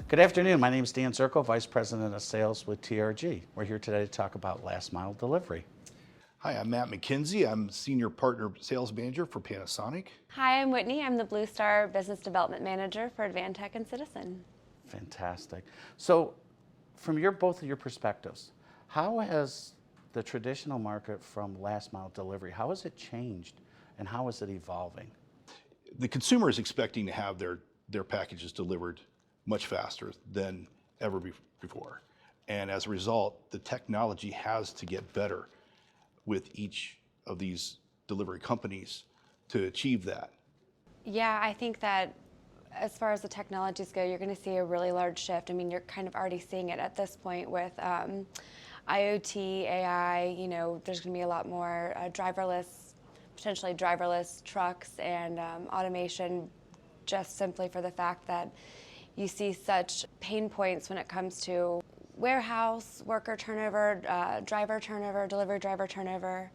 Good afternoon. My name is Dan Zirko, Vice President of Sales with TRG. We're here today to talk about last mile delivery. Hi, I'm Matt McKenzie. I'm Senior Partner Sales Manager for Panasonic. Hi, I'm Whitney. I'm the Blue Star Business Development Manager for Advantech and Citizen. Fantastic. So, from both of your perspectives, how has the traditional market from last mile delivery, how has it changed and how is it evolving? The consumer is expecting to have their packages delivered much faster than ever before. And as a result, the technology has to get better with each of these delivery companies to achieve that. Yeah, I think that as far as the technologies go, you're going to see a really large shift. I mean, you're kind of already seeing it at this point with IoT, AI. There's going to be a lot more potentially driverless trucks and automation, just simply for the fact that you see such pain points when it comes to warehouse worker turnover, driver turnover, delivery driver turnover.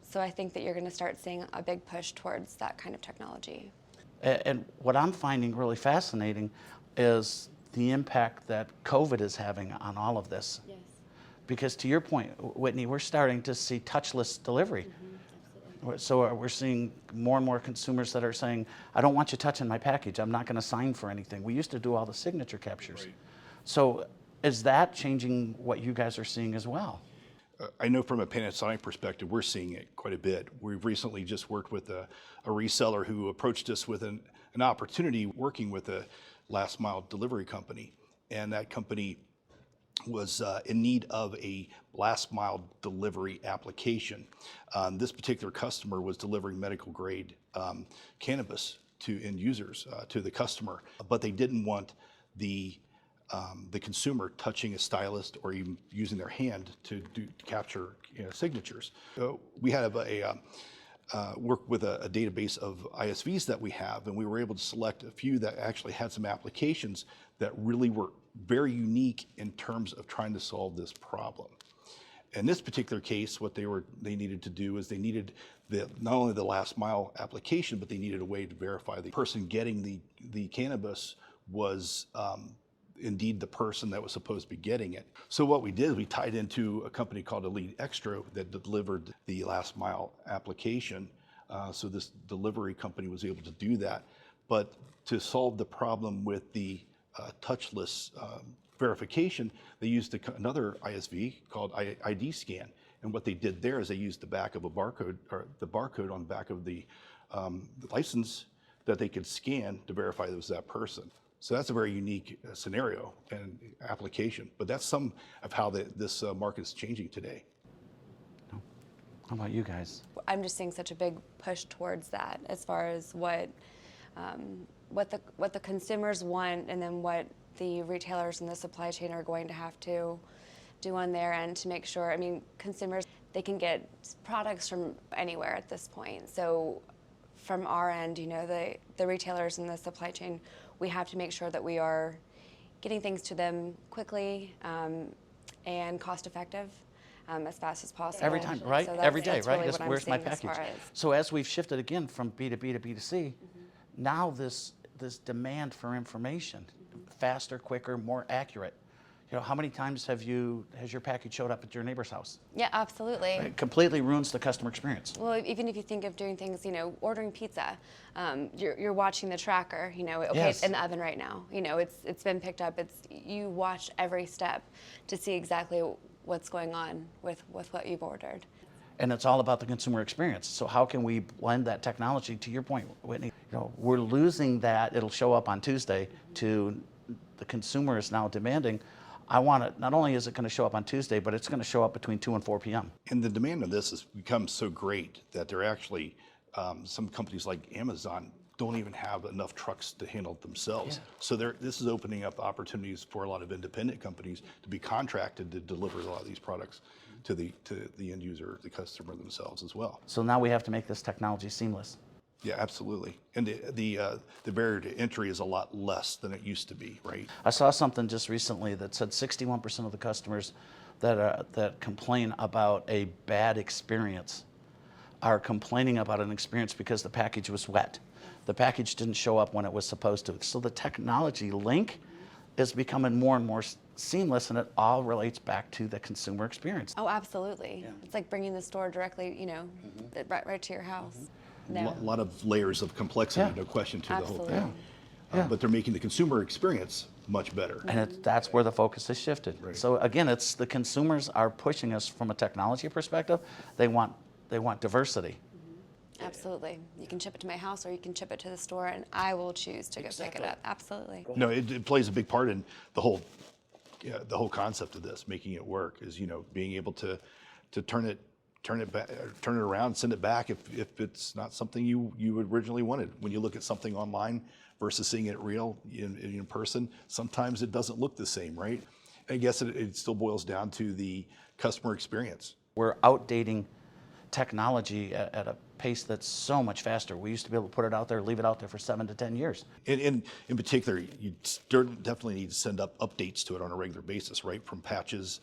So I think that you're going to start seeing a big push towards that kind of technology. And what I'm finding really fascinating is the impact that COVID is having on all of this. Yes. Because to your point, Whitney, we're starting to see touchless delivery. So we're seeing more and more consumers that are saying, I don't want you touching my package. I'm not going to sign for anything. We used to do all the signature captures. Right. So is that changing what you guys are seeing as well? I know from a Panasonic perspective, we're seeing it quite a bit. We've recently just worked with a reseller who approached us with an opportunity working with a last mile delivery company. And that company was in need of a last mile delivery application. This particular customer was delivering medical grade cannabis to end users, to the customer, but they didn't want the consumer touching a stylus or even using their hand to capture signatures. So we had work with a database of ISVs that we have, and we were able to select a few that actually had some applications that really were very unique in terms of trying to solve this problem. In this particular case, what they needed to do is they needed not only the last mile application, but they needed a way to verify the person getting the cannabis was indeed the person that was supposed to be getting it. So what we did, we tied into a company called Elite Extra that delivered the last mile application. So this delivery company was able to do that. But to solve the problem with the touchless verification, they used another ISV called ID Scan. And what they did there is they used the back of a barcode, or the barcode on the back of the license that they could scan to verify it was that person. So that's a very unique scenario and application, but that's some of how this market is changing today. How about you guys? I'm just seeing such a big push towards that as far as what the consumers want, and then what the retailers and the supply chain are going to have to do on their end to make sure. I mean, consumers, they can get products from anywhere at this point. So from our end, the retailers and the supply chain, we have to make sure that we are getting things to them quickly and cost effective as fast as possible. Every time, right? So Every day, right? Really Where's my package? So as we've shifted again from B2B to B2C, now this demand for information, faster, quicker, more accurate. How many times has your package showed up at your neighbor's house? Yeah, absolutely. It completely ruins the customer experience. Well, even if you think of doing things, ordering pizza, you're watching the tracker. Okay, Yes. It's in the oven right now. It's been picked up. You watch every step to see exactly what's going on with what you've ordered. And it's all about the consumer experience. So how can we blend that technology? To your point, Whitney, we're losing that. It'll show up on Tuesday. To the consumer is now demanding, I want it, not only is it going to show up on Tuesday, but it's going to show up between 2 and 4 p.m. And the demand of this has become so great that they're actually, some companies like Amazon don't even have enough trucks to handle it themselves. Yeah. So this is opening up opportunities for a lot of independent companies to be contracted to deliver a lot of these products to the end user, the customer themselves as well. So now we have to make this technology seamless. Yeah, absolutely. And the barrier to entry is a lot less than it used to be, right? I saw something just recently that said 61% of the customers that complain about a bad experience are complaining about an experience because the package was wet. The package didn't show up when it was supposed to. So the technology link is becoming more and more seamless, and it all relates back to the consumer experience. Oh, absolutely. It's like bringing the store directly, you know, right to your house. No. A lot of layers of complexity, Yeah. no question, to the whole Absolutely. thing. Yeah. But they're making the consumer experience much better. And that's where the focus has shifted. Right. So again, it's the consumers are pushing us from a technology perspective. They want diversity. Absolutely. You can ship it to my house or you can ship it to the store and I will choose to go pick it up. Absolutely. No, it plays a big part in the whole concept of this, making it work, is, you know, being able to turn it back, turn it around, send it back if it's not something you originally wanted. When you look at something online versus seeing it real in person, sometimes it doesn't look the same, right? I guess it still boils down to the customer experience. We're outdating technology at a pace that's so much faster. We used to be able to put it out there, leave it out there for 7 to 10 years. And in particular, you definitely need to send up updates to it on a regular basis, right? From patches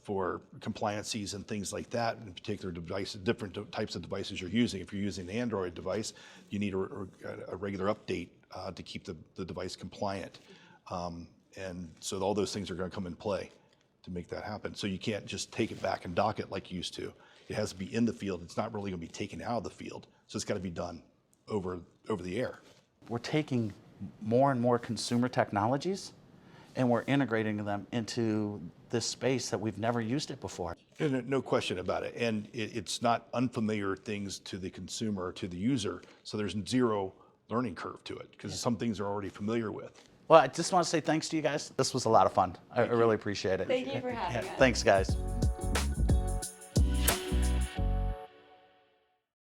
for compliances and things like that. In particular, different types of devices you're using. If you're using an Android device, you need a regular update to keep the device compliant. And so all those things are going to come in play to make that happen. So you can't just take it back and dock it like you used to. It has to be in the field. It's not really going to be taken out of the field. So it's got to be done over the air. We're taking more and more consumer technologies and we're integrating them into this space that we've never used it before. And no question about it. And it's not unfamiliar things to the consumer or to the user. So there's zero learning curve to it because some things are already familiar with. Well, I just want to say thanks to you guys. This was a lot of fun. I really appreciate it. Thank you for having us. Thanks, guys.